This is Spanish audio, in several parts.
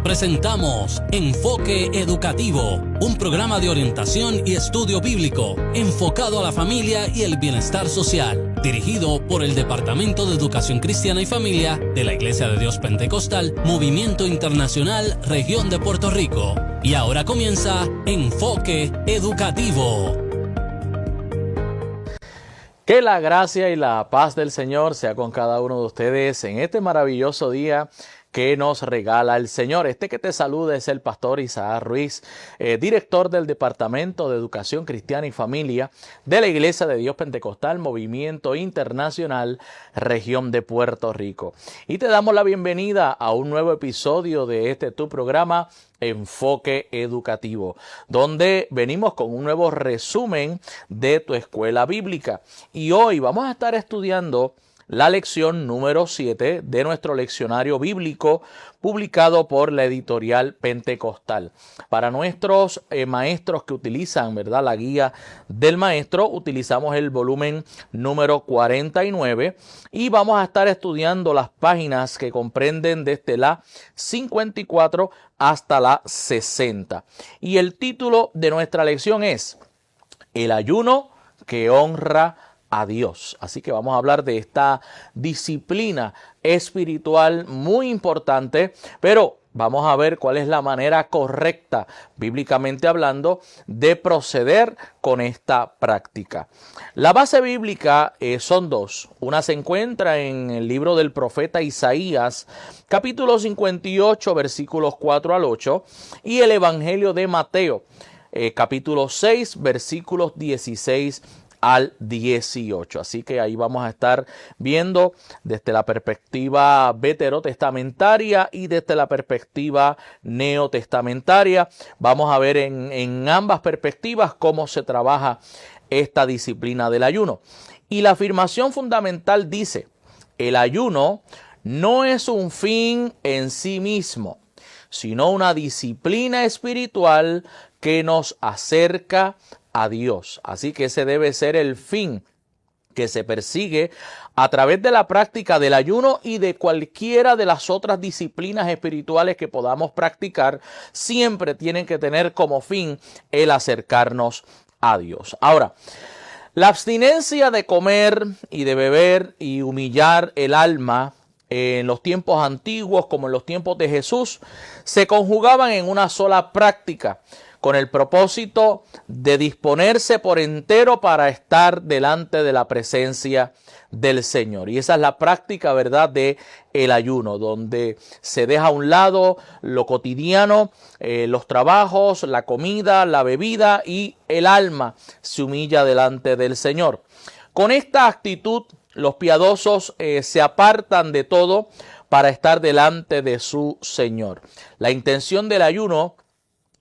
Presentamos Enfoque Educativo, un programa de orientación y estudio bíblico enfocado a la familia y el bienestar social, dirigido por el Departamento de Educación Cristiana y Familia de la Iglesia de Dios Pentecostal, Movimiento Internacional, Región de Puerto Rico. Y ahora comienza Enfoque Educativo. Que la gracia y la paz del Señor sea con cada uno de ustedes en este maravilloso día que nos regala el Señor. Este que te saluda es el pastor Isaac Ruiz, director del Departamento de Educación Cristiana y Familia de la Iglesia de Dios Pentecostal, Movimiento Internacional, Región de Puerto Rico. Y te damos la bienvenida a un nuevo episodio de tu programa, Enfoque Educativo, donde venimos con un nuevo resumen de tu escuela bíblica. Y hoy vamos a estar estudiando la lección número 7 de nuestro leccionario bíblico publicado por la editorial Pentecostal. Para nuestros maestros que utilizan, ¿verdad?, la guía del maestro, utilizamos el volumen número 49 y vamos a estar estudiando las páginas que comprenden desde la 54 hasta la 60. Y el título de nuestra lección es El ayuno que honra a Dios. Así que vamos a hablar de esta disciplina espiritual muy importante, pero vamos a ver cuál es la manera correcta, bíblicamente hablando, de proceder con esta práctica. La base bíblica son dos. Una se encuentra en el libro del profeta Isaías, capítulo 58, versículos 4 al 8, y el Evangelio de Mateo, capítulo 6, versículos 16 al 18. Así que ahí vamos a estar viendo desde la perspectiva veterotestamentaria y desde la perspectiva neotestamentaria. Vamos a ver en ambas perspectivas cómo se trabaja esta disciplina del ayuno. Y la afirmación fundamental dice: el ayuno no es un fin en sí mismo, sino una disciplina espiritual que nos acerca a Dios. Así que ese debe ser el fin que se persigue a través de la práctica del ayuno y de cualquiera de las otras disciplinas espirituales que podamos practicar. Siempre tienen que tener como fin el acercarnos a Dios. Ahora, la abstinencia de comer y de beber y humillar el alma en los tiempos antiguos como en los tiempos de Jesús se conjugaban en una sola práctica, con el propósito de disponerse por entero para estar delante de la presencia del Señor. Y esa es la práctica, ¿verdad?, de el ayuno, donde se deja a un lado lo cotidiano, los trabajos, la comida, la bebida, y el alma se humilla delante del Señor. Con esta actitud, los piadosos se apartan de todo para estar delante de su Señor. La intención del ayuno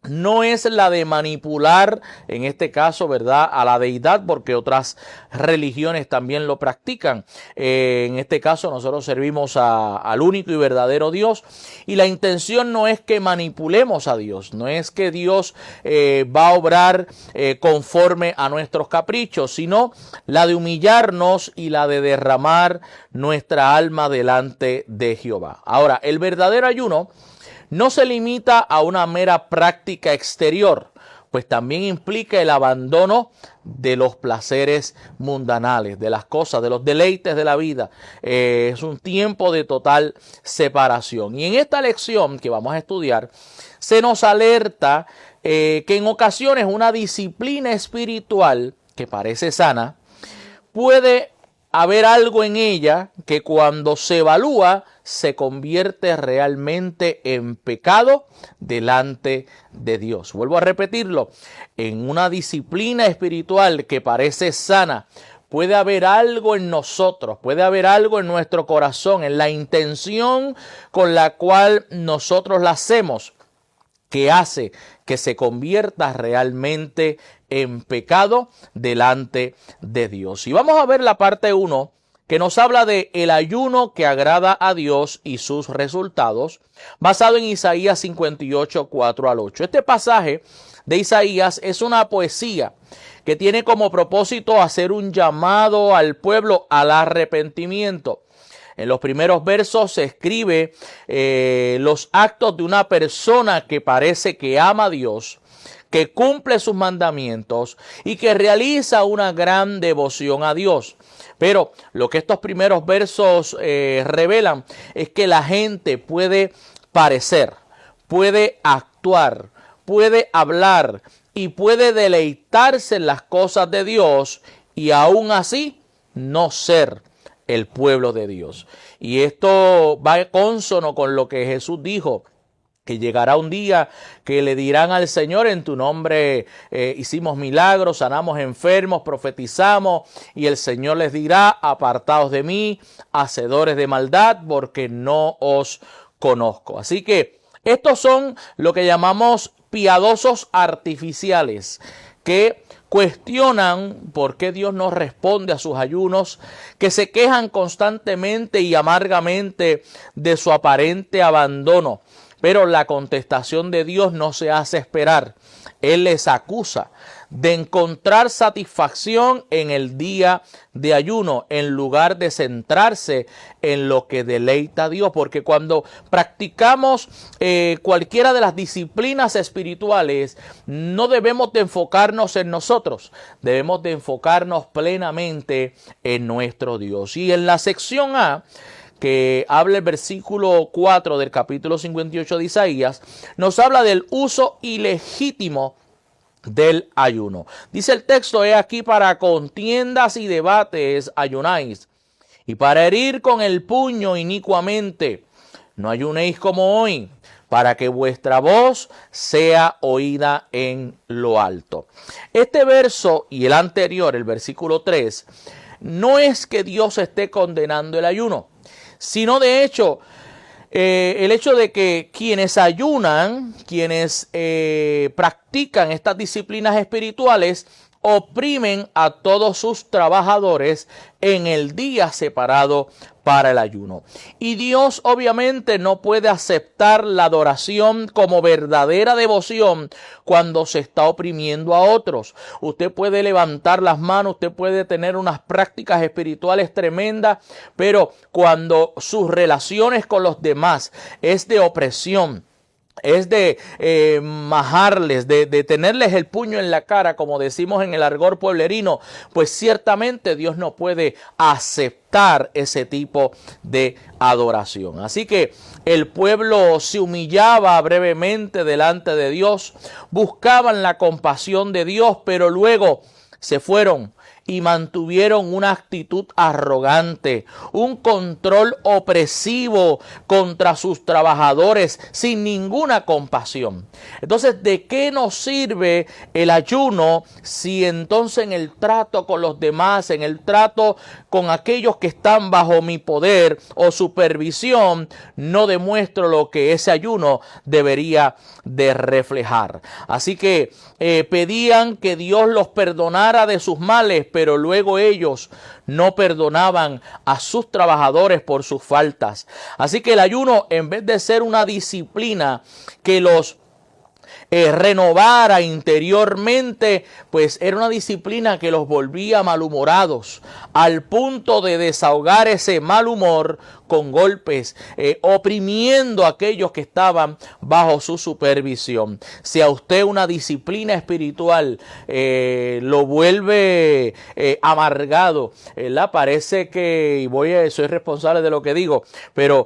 no es la de manipular, en este caso, ¿verdad?, a la deidad, porque otras religiones también lo practican. En este caso nosotros servimos al único y verdadero Dios, y la intención no es que manipulemos a Dios, no es que Dios va a obrar conforme a nuestros caprichos, sino la de humillarnos y la de derramar nuestra alma delante de Jehová. Ahora, el verdadero ayuno no se limita a una mera práctica exterior, pues también implica el abandono de los placeres mundanales, de las cosas, de los deleites de la vida. Es un tiempo de total separación. Y en esta lección que vamos a estudiar, se nos alerta que en ocasiones una disciplina espiritual que parece sana, puede haber algo en ella que cuando se evalúa se convierte realmente en pecado delante de Dios. Vuelvo a repetirlo, en una disciplina espiritual que parece sana, puede haber algo en nosotros, puede haber algo en nuestro corazón, en la intención con la cual nosotros la hacemos, que hace que se convierta realmente en pecado delante de Dios. Y vamos a ver la parte 1, que nos habla de el ayuno que agrada a Dios y sus resultados, basado en Isaías 58, 4 al 8. Este pasaje de Isaías es una poesía que tiene como propósito hacer un llamado al pueblo al arrepentimiento. En los primeros versos se escribe los actos de una persona que parece que ama a Dios, que cumple sus mandamientos y que realiza una gran devoción a Dios. Pero lo que estos primeros versos revelan es que la gente puede parecer, puede actuar, puede hablar y puede deleitarse en las cosas de Dios y aún así no ser el pueblo de Dios. Y esto va consono con lo que Jesús dijo, que llegará un día que le dirán al Señor: en tu nombre hicimos milagros, sanamos enfermos, profetizamos, y el Señor les dirá: apartaos de mí, hacedores de maldad, porque no os conozco. Así que estos son lo que llamamos piadosos artificiales, que cuestionan por qué Dios no responde a sus ayunos, que se quejan constantemente y amargamente de su aparente abandono. Pero la contestación de Dios no se hace esperar. Él les acusa de encontrar satisfacción en el día de ayuno, en lugar de centrarse en lo que deleita a Dios. Porque cuando practicamos cualquiera de las disciplinas espirituales, no debemos de enfocarnos en nosotros, debemos de enfocarnos plenamente en nuestro Dios. Y en la sección A, que habla el versículo 4 del capítulo 58 de Isaías, nos habla del uso ilegítimo del ayuno. Dice el texto: he aquí, para contiendas y debates ayunáis, y para herir con el puño inicuamente. No ayunéis como hoy, para que vuestra voz sea oída en lo alto. Este verso y el anterior, el versículo 3, no es que Dios esté condenando el ayuno, sino de hecho el hecho de que quienes ayunan, quienes practican estas disciplinas espirituales, oprimen a todos sus trabajadores en el día separado para el ayuno. Y Dios obviamente no puede aceptar la adoración como verdadera devoción cuando se está oprimiendo a otros. Usted puede levantar las manos, usted puede tener unas prácticas espirituales tremendas, pero cuando sus relaciones con los demás es de opresión, es de majarles, de tenerles el puño en la cara, como decimos en el argot pueblerino, pues ciertamente Dios no puede aceptar ese tipo de adoración. Así que el pueblo se humillaba brevemente delante de Dios, buscaban la compasión de Dios, pero luego se fueron y mantuvieron una actitud arrogante, un control opresivo contra sus trabajadores sin ninguna compasión. Entonces, ¿de qué nos sirve el ayuno si entonces en el trato con los demás, en el trato con aquellos que están bajo mi poder o supervisión, no demuestro lo que ese ayuno debería de reflejar? Así que pedían que Dios los perdonara de sus males, pero luego ellos no perdonaban a sus trabajadores por sus faltas. Así que el ayuno, en vez de ser una disciplina que los renovara interiormente, pues era una disciplina que los volvía malhumorados, al punto de desahogar ese mal humor con golpes, oprimiendo a aquellos que estaban bajo su supervisión. Si a usted una disciplina espiritual lo vuelve amargado, parece que, soy responsable de lo que digo, pero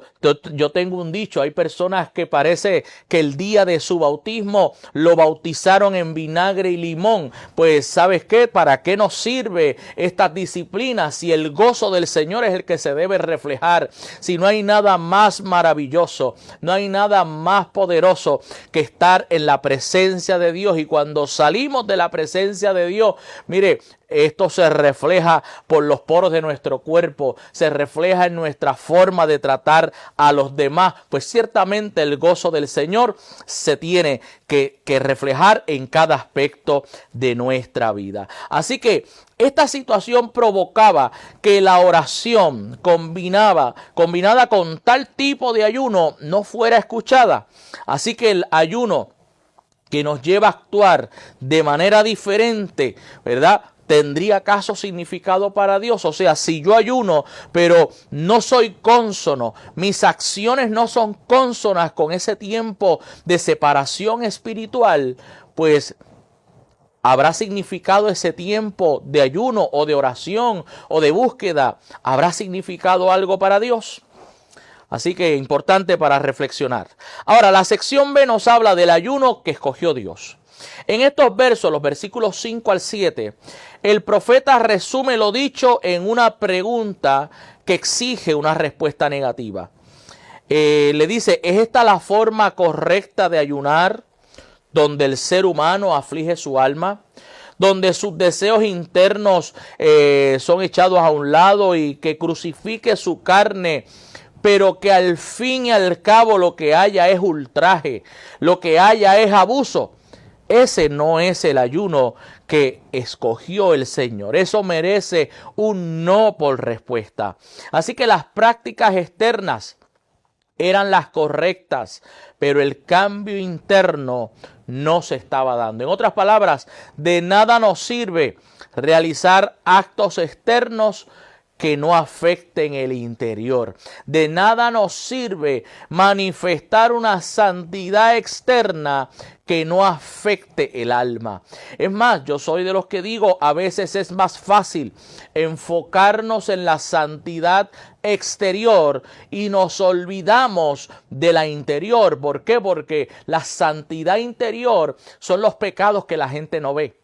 yo tengo un dicho: hay personas que parece que el día de su bautismo lo bautizaron en vinagre y limón. Pues ¿sabes qué? ¿Para qué nos sirve estas disciplinas si el gozo del Señor es el que se debe reflejar? Si no hay nada más maravilloso, no hay nada más poderoso que estar en la presencia de Dios. Y cuando salimos de la presencia de Dios, mire, esto se refleja por los poros de nuestro cuerpo, se refleja en nuestra forma de tratar a los demás. Pues ciertamente el gozo del Señor se tiene que reflejar en cada aspecto de nuestra vida. Así que esta situación provocaba que la oración combinada con tal tipo de ayuno no fuera escuchada. Así que el ayuno que nos lleva a actuar de manera diferente, ¿verdad?, ¿tendría acaso significado para Dios? O sea, si yo ayuno, pero no soy cónsono, mis acciones no son cónsonas con ese tiempo de separación espiritual, pues ¿habrá significado ese tiempo de ayuno o de oración o de búsqueda? ¿Habrá significado algo para Dios? Así que importante para reflexionar. Ahora, la sección B nos habla del ayuno que escogió Dios. En estos versos, los versículos 5 al 7, el profeta resume lo dicho en una pregunta que exige una respuesta negativa. Le dice, ¿es esta la forma correcta de ayunar, donde el ser humano aflige su alma, donde sus deseos internos son echados a un lado y que crucifique su carne, pero que al fin y al cabo lo que haya es ultraje, lo que haya es abuso? Ese no es el ayuno que escogió el Señor. Eso merece un no por respuesta. Así que las prácticas externas eran las correctas, pero el cambio interno no se estaba dando. En otras palabras, de nada nos sirve realizar actos externos que no afecten el interior. De nada nos sirve manifestar una santidad externa que no afecte el alma. Es más, yo soy de los que digo, a veces es más fácil enfocarnos en la santidad exterior y nos olvidamos de la interior. ¿Por qué? Porque la santidad interior son los pecados que la gente no ve,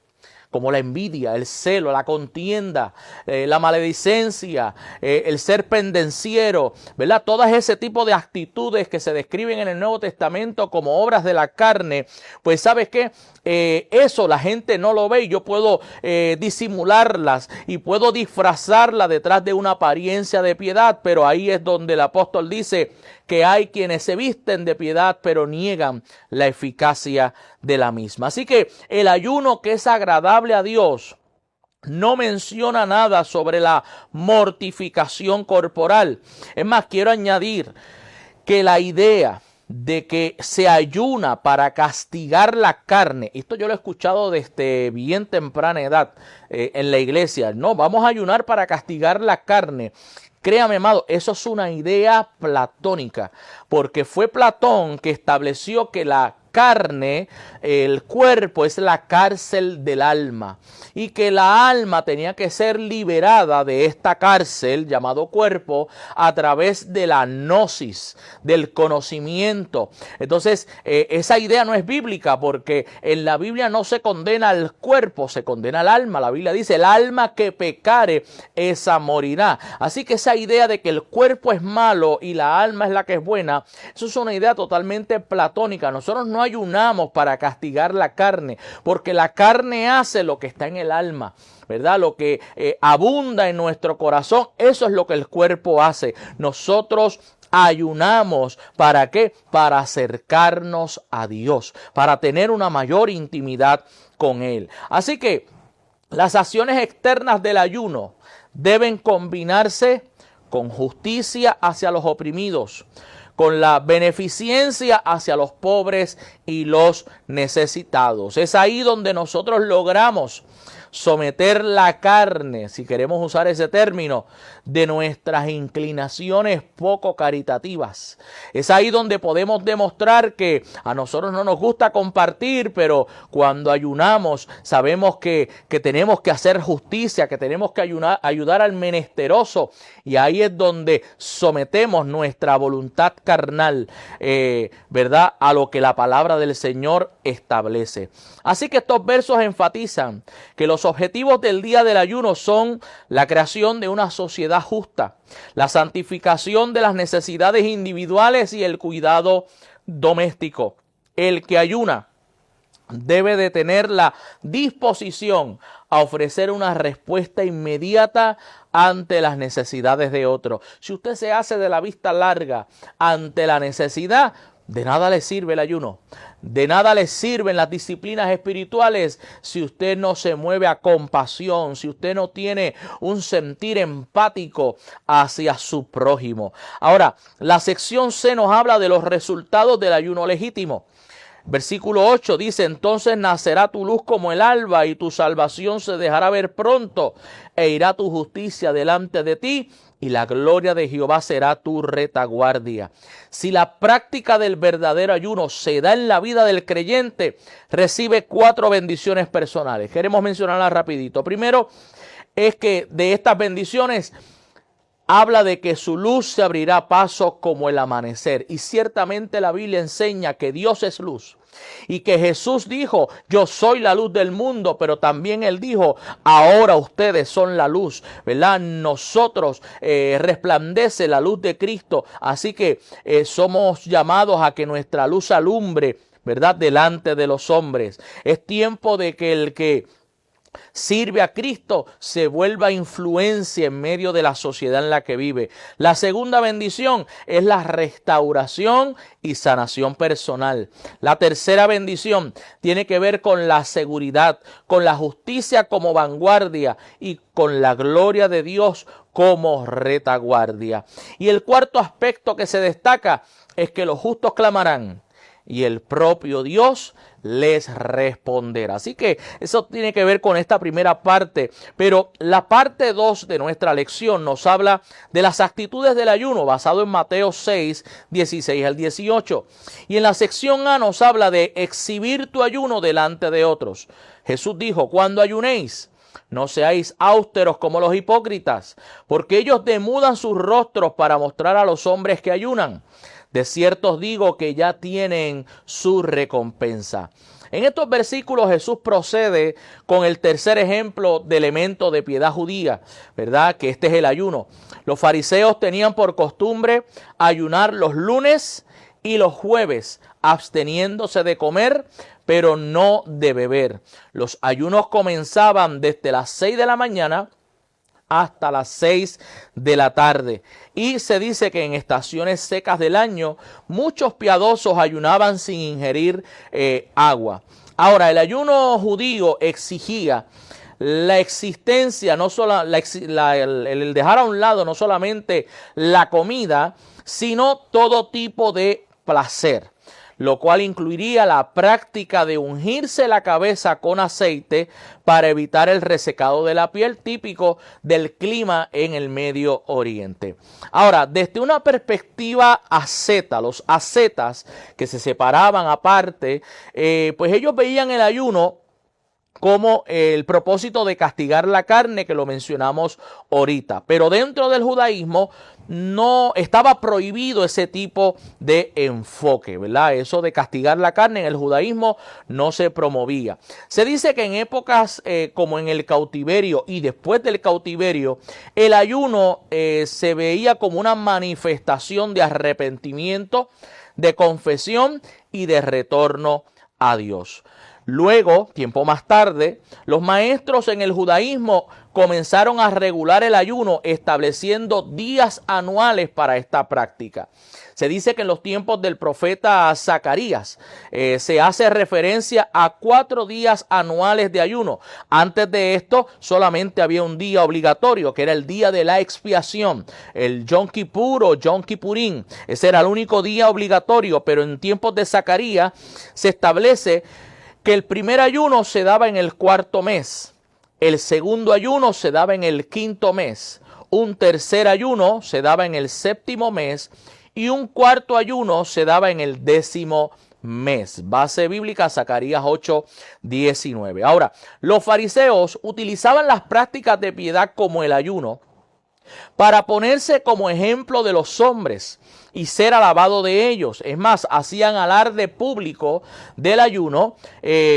como la envidia, el celo, la contienda, la maledicencia, el ser pendenciero, ¿verdad? Todas ese tipo de actitudes que se describen en el Nuevo Testamento como obras de la carne, pues ¿sabes qué? Eso la gente no lo ve y yo puedo disimularlas y puedo disfrazarlas detrás de una apariencia de piedad, pero ahí es donde el apóstol dice que hay quienes se visten de piedad pero niegan la eficacia de la misma. Así que el ayuno que es agradable a Dios no menciona nada sobre la mortificación corporal. Es más, quiero añadir que la idea de que se ayuna para castigar la carne, esto yo lo he escuchado desde bien temprana edad en la iglesia. No, vamos a ayunar para castigar la carne. Créame, amado, eso es una idea platónica, porque fue Platón que estableció que la carne, el cuerpo, es la cárcel del alma y que la alma tenía que ser liberada de esta cárcel llamado cuerpo a través de la gnosis, del conocimiento. Entonces, esa idea no es bíblica, porque en la Biblia no se condena al cuerpo, se condena al alma. La Biblia dice, el alma que pecare, esa morirá. Así que esa idea de que el cuerpo es malo y la alma es la que es buena, eso es una idea totalmente platónica. Nosotros no ayunamos para castigar la carne, porque la carne hace lo que está en el alma, ¿verdad? Lo que abunda en nuestro corazón, eso es lo que el cuerpo hace. Nosotros ayunamos, ¿para qué? Para acercarnos a Dios, para tener una mayor intimidad con Él. Así que las acciones externas del ayuno deben combinarse con justicia hacia los oprimidos, con la beneficencia hacia los pobres y los necesitados. Es ahí donde nosotros logramos someter la carne, si queremos usar ese término, de nuestras inclinaciones poco caritativas. Es ahí donde podemos demostrar que a nosotros no nos gusta compartir, pero cuando ayunamos sabemos que tenemos que hacer justicia, que tenemos que ayudar al menesteroso, y ahí es donde sometemos nuestra voluntad carnal, ¿verdad?, a lo que la palabra del Señor establece. Así que estos versos enfatizan que los objetivos del día del ayuno son la creación de una sociedad justa, la santificación de las necesidades individuales y el cuidado doméstico. El que ayuna debe de tener la disposición a ofrecer una respuesta inmediata ante las necesidades de otro. Si usted se hace de la vista larga ante la necesidad, de nada le sirve el ayuno. De nada le sirven las disciplinas espirituales si usted no se mueve a compasión, si usted no tiene un sentir empático hacia su prójimo. Ahora, la sección C nos habla de los resultados del ayuno legítimo. Versículo 8 dice: entonces nacerá tu luz como el alba y tu salvación se dejará ver pronto, e irá tu justicia delante de ti, y la gloria de Jehová será tu retaguardia. Si la práctica del verdadero ayuno se da en la vida del creyente, recibe 4 bendiciones personales. Queremos mencionarlas rapidito. Primero es que de estas bendiciones habla de que su luz se abrirá paso como el amanecer. Y ciertamente la Biblia enseña que Dios es luz. Y que Jesús dijo: yo soy la luz del mundo, pero también Él dijo: ahora ustedes son la luz, ¿verdad? Nosotros resplandece la luz de Cristo. Así que somos llamados a que nuestra luz alumbre, ¿verdad?, delante de los hombres. Es tiempo de que el que sirve a Cristo se vuelva influencia en medio de la sociedad en la que vive. La segunda bendición es la restauración y sanación personal. La tercera bendición tiene que ver con la seguridad, con la justicia como vanguardia y con la gloria de Dios como retaguardia. Y el cuarto aspecto que se destaca es que los justos clamarán y el propio Dios les responderá. Así que eso tiene que ver con esta primera parte. Pero la parte 2 de nuestra lección nos habla de las actitudes del ayuno, basado en Mateo 6, 16 al 18. Y en la sección A nos habla de exhibir tu ayuno delante de otros. Jesús dijo: cuando ayunéis, no seáis austeros como los hipócritas, porque ellos demudan sus rostros para mostrar a los hombres que ayunan. De cierto os digo que ya tienen su recompensa. En estos versículos Jesús procede con el tercer ejemplo de elemento de piedad judía, ¿verdad? Que este es el ayuno. Los fariseos tenían por costumbre ayunar los lunes y los jueves, absteniéndose de comer, pero no de beber. Los ayunos comenzaban desde las 6 de la mañana hasta las 6 de la tarde. Y se dice que en estaciones secas del año muchos piadosos ayunaban sin ingerir agua. Ahora, el ayuno judío exigía la existencia, no solo el dejar a un lado no solamente la comida, sino todo tipo de placer, lo cual incluiría la práctica de ungirse la cabeza con aceite para evitar el resecado de la piel, típico del clima en el Medio Oriente. Ahora, desde una perspectiva asceta, los ascetas que se separaban aparte, pues ellos veían el ayuno como el propósito de castigar la carne, que lo mencionamos ahorita. Pero dentro del judaísmo no estaba prohibido ese tipo de enfoque, ¿verdad? Eso de castigar la carne en el judaísmo no se promovía. Se dice que en épocas como en el cautiverio y después del cautiverio, el ayuno se veía como una manifestación de arrepentimiento, de confesión y de retorno a Dios. Luego, tiempo más tarde, los maestros en el judaísmo comenzaron a regular el ayuno, estableciendo días anuales para esta práctica. Se dice que en los tiempos del profeta Zacarías se hace referencia a 4 días anuales de ayuno. Antes de esto solamente había un día obligatorio, que era el día de la expiación, el Yom Kippur o Yom Kippurín. Ese era el único día obligatorio, pero en tiempos de Zacarías se establece que el primer ayuno se daba en el 4º mes, el segundo ayuno se daba en el 5º mes, un tercer ayuno se daba en el 7º mes y un cuarto ayuno se daba en el 10º mes. Base bíblica, Zacarías 8, 19. Ahora, los fariseos utilizaban las prácticas de piedad como el ayuno para ponerse como ejemplo de los hombres y ser alabado de ellos. Es más, hacían alarde público del ayuno,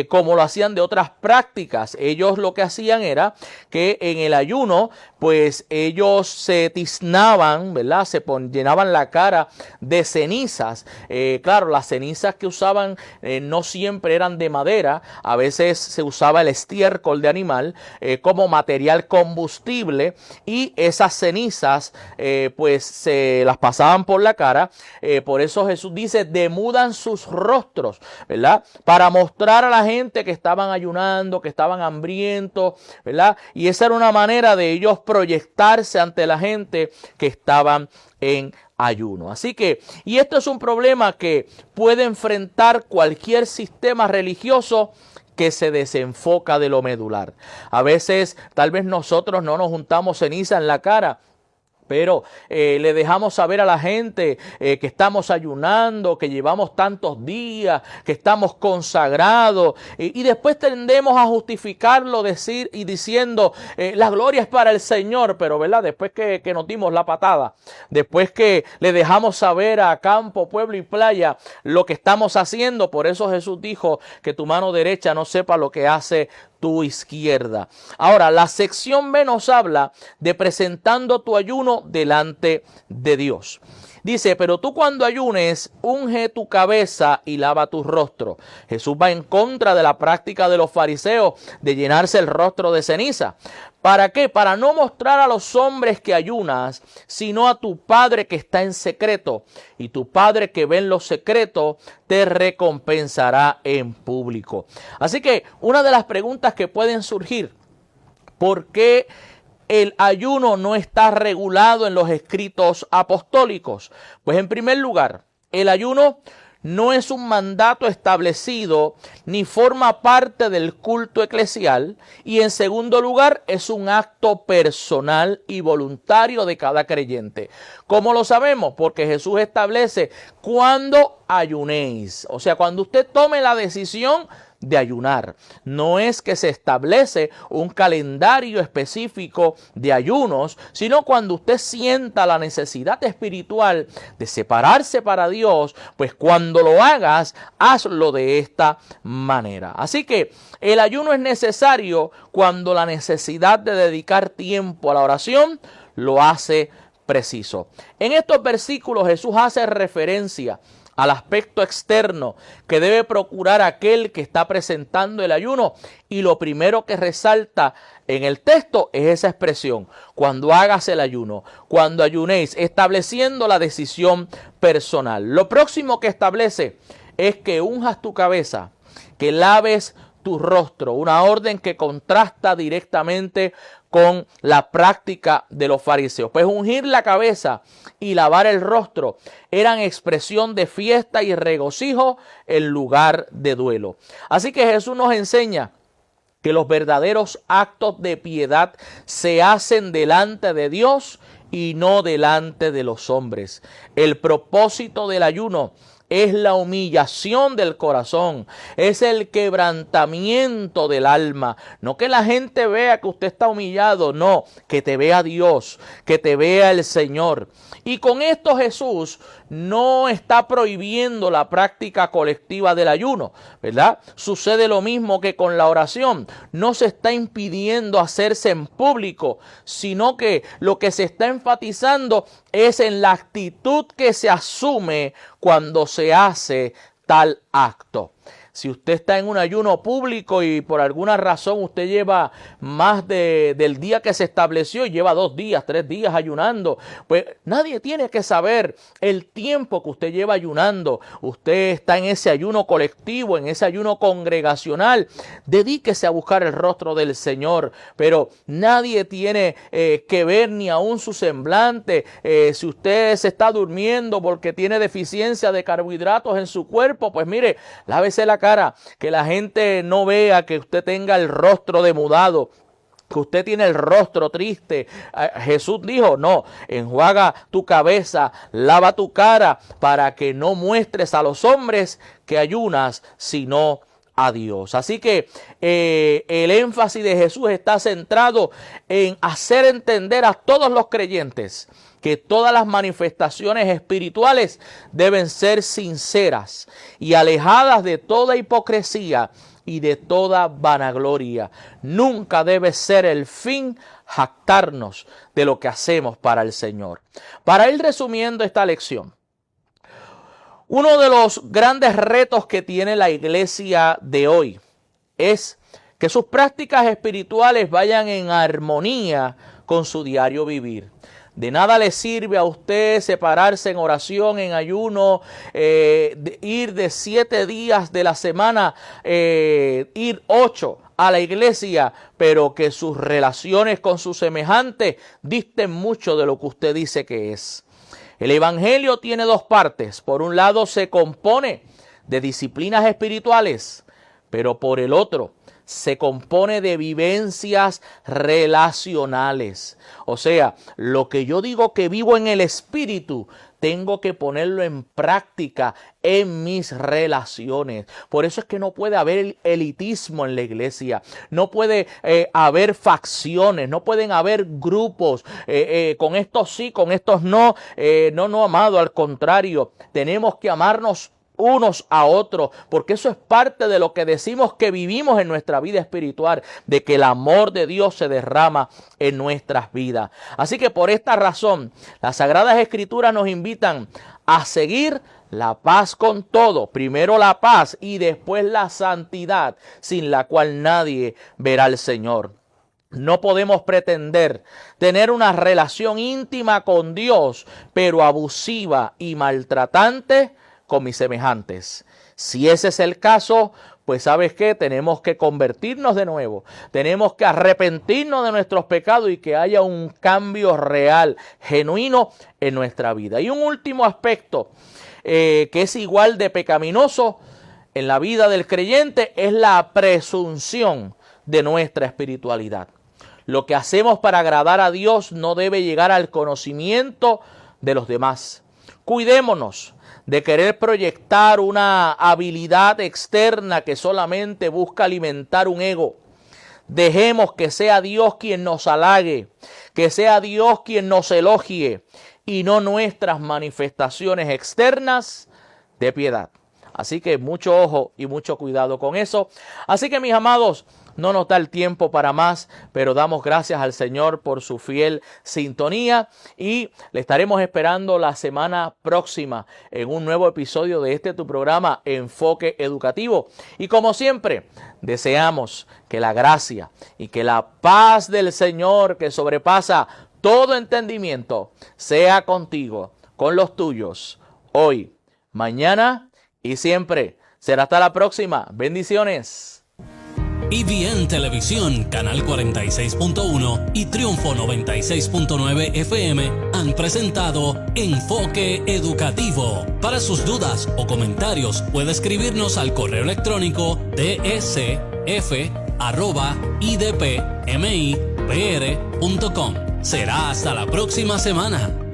como lo hacían de otras prácticas. Ellos lo que hacían era que en el ayuno, pues ellos se tiznaban, ¿verdad? Se llenaban la cara de cenizas. Claro, las cenizas que usaban no siempre eran de madera. A veces se usaba el estiércol de animal como material combustible, y esas cenizas pues se las pasaban por la cara cara. Por eso Jesús dice, demudan sus rostros, ¿verdad? Para mostrar a la gente que estaban ayunando, que estaban hambrientos, ¿verdad? Y esa era una manera de ellos proyectarse ante la gente que estaban en ayuno. Así que, y esto es un problema que puede enfrentar cualquier sistema religioso que se desenfoca de lo medular. A veces, tal vez nosotros no nos juntamos ceniza en la cara, pero le dejamos saber a la gente que estamos ayunando, que llevamos tantos días, que estamos consagrados, y después tendemos a justificarlo diciendo la gloria es para el Señor, pero ¿verdad? Después que nos dimos la patada, después que le dejamos saber a campo, pueblo y playa lo que estamos haciendo. Por eso Jesús dijo que tu mano derecha no sepa lo que hace tu izquierda. Ahora, la sección B nos habla de presentando tu ayuno delante de Dios. Dice, pero tú cuando ayunes, unge tu cabeza y lava tu rostro. Jesús va en contra de la práctica de los fariseos de llenarse el rostro de ceniza. ¿Para qué? Para no mostrar a los hombres que ayunas, sino a tu Padre que está en secreto. Y tu Padre que ve en lo secreto te recompensará en público. Así que una de las preguntas que pueden surgir, ¿por qué el ayuno no está regulado en los escritos apostólicos? Pues en primer lugar, el ayuno no es un mandato establecido ni forma parte del culto eclesial, y en segundo lugar es un acto personal y voluntario de cada creyente. ¿Cómo lo sabemos? Porque Jesús establece cuándo ayunéis, o sea, cuando usted tome la decisión de ayunar. No es que se establece un calendario específico de ayunos, sino cuando usted sienta la necesidad espiritual de separarse para Dios, pues cuando lo hagas, hazlo de esta manera. Así que el ayuno es necesario cuando la necesidad de dedicar tiempo a la oración lo hace preciso. En estos versículos Jesús hace referencia al aspecto externo que debe procurar aquel que está presentando el ayuno, y lo primero que resalta en el texto es esa expresión: cuando hagas el ayuno, cuando ayunéis, estableciendo la decisión personal. Lo próximo que establece es que unjas tu cabeza, que laves tu rostro, una orden que contrasta directamente con la práctica de los fariseos. Pues ungir la cabeza y lavar el rostro eran expresión de fiesta y regocijo en lugar de duelo. Así que Jesús nos enseña que los verdaderos actos de piedad se hacen delante de Dios y no delante de los hombres. El propósito del ayuno es la humillación del corazón, es el quebrantamiento del alma. No que la gente vea que usted está humillado, no, que te vea Dios, que te vea el Señor. Y con esto Jesús no está prohibiendo la práctica colectiva del ayuno, ¿verdad? Sucede lo mismo que con la oración. No se está impidiendo hacerse en público, sino que lo que se está enfatizando es en la actitud que se asume cuando se hace tal acto. Si usted está en un ayuno público y por alguna razón usted lleva más del día que se estableció y lleva 2 días, 3 días ayunando, pues nadie tiene que saber el tiempo que usted lleva ayunando. Usted está en ese ayuno colectivo, en ese ayuno congregacional. Dedíquese a buscar el rostro del Señor, pero nadie tiene que ver ni aún su semblante. Si usted se está durmiendo porque tiene deficiencia de carbohidratos en su cuerpo, pues mire, lávese la cara, que la gente no vea que usted tenga el rostro demudado, que usted tiene el rostro triste. Jesús dijo, no, enjuaga tu cabeza, lava tu cara, para que no muestres a los hombres que ayunas, sino a Dios. Así que el énfasis de Jesús está centrado en hacer entender a todos los creyentes que todas las manifestaciones espirituales deben ser sinceras y alejadas de toda hipocresía y de toda vanagloria. Nunca debe ser el fin jactarnos de lo que hacemos para el Señor. Para ir resumiendo esta lección, uno de los grandes retos que tiene la iglesia de hoy es que sus prácticas espirituales vayan en armonía con su diario vivir. De nada le sirve a usted separarse en oración, en ayuno, ir de 7 días de la semana, ir 8 a la iglesia, pero que sus relaciones con sus semejantes disten mucho de lo que usted dice que es. El evangelio tiene 2 partes. Por un lado se compone de disciplinas espirituales, pero por el otro se compone de vivencias relacionales. O sea, lo que yo digo que vivo en el espíritu, tengo que ponerlo en práctica en mis relaciones. Por eso es que no puede haber elitismo en la iglesia. No puede haber facciones. No pueden haber grupos. Con estos sí, con estos no. No, amado. Al contrario, tenemos que amarnos unos a otros, porque eso es parte de lo que decimos que vivimos en nuestra vida espiritual, de que el amor de Dios se derrama en nuestras vidas. Así que por esta razón, las Sagradas Escrituras nos invitan a seguir la paz con todo. Primero la paz y después la santidad, sin la cual nadie verá al Señor. No podemos pretender tener una relación íntima con Dios, pero abusiva y maltratante con mis semejantes. Si ese es el caso, pues ¿sabes qué? Tenemos que convertirnos de nuevo. Tenemos que arrepentirnos de nuestros pecados y que haya un cambio real, genuino en nuestra vida. Y un último aspecto que es igual de pecaminoso en la vida del creyente es la presunción de nuestra espiritualidad. Lo que hacemos para agradar a Dios no debe llegar al conocimiento de los demás. Cuidémonos de querer proyectar una habilidad externa que solamente busca alimentar un ego. Dejemos que sea Dios quien nos halague, que sea Dios quien nos elogie y no nuestras manifestaciones externas de piedad. Así que mucho ojo y mucho cuidado con eso. Así que mis amados, no nos da el tiempo para más, pero damos gracias al Señor por su fiel sintonía y le estaremos esperando la semana próxima en un nuevo episodio de tu programa Enfoque Educativo. Y como siempre, deseamos que la gracia y que la paz del Señor, que sobrepasa todo entendimiento, sea contigo, con los tuyos, hoy, mañana y siempre. Será hasta la próxima. Bendiciones. EBN Televisión, Canal 46.1 y Triunfo 96.9 FM han presentado Enfoque Educativo. Para sus dudas o comentarios puede escribirnos al correo electrónico tsf@idpmipr.com. Será hasta la próxima semana.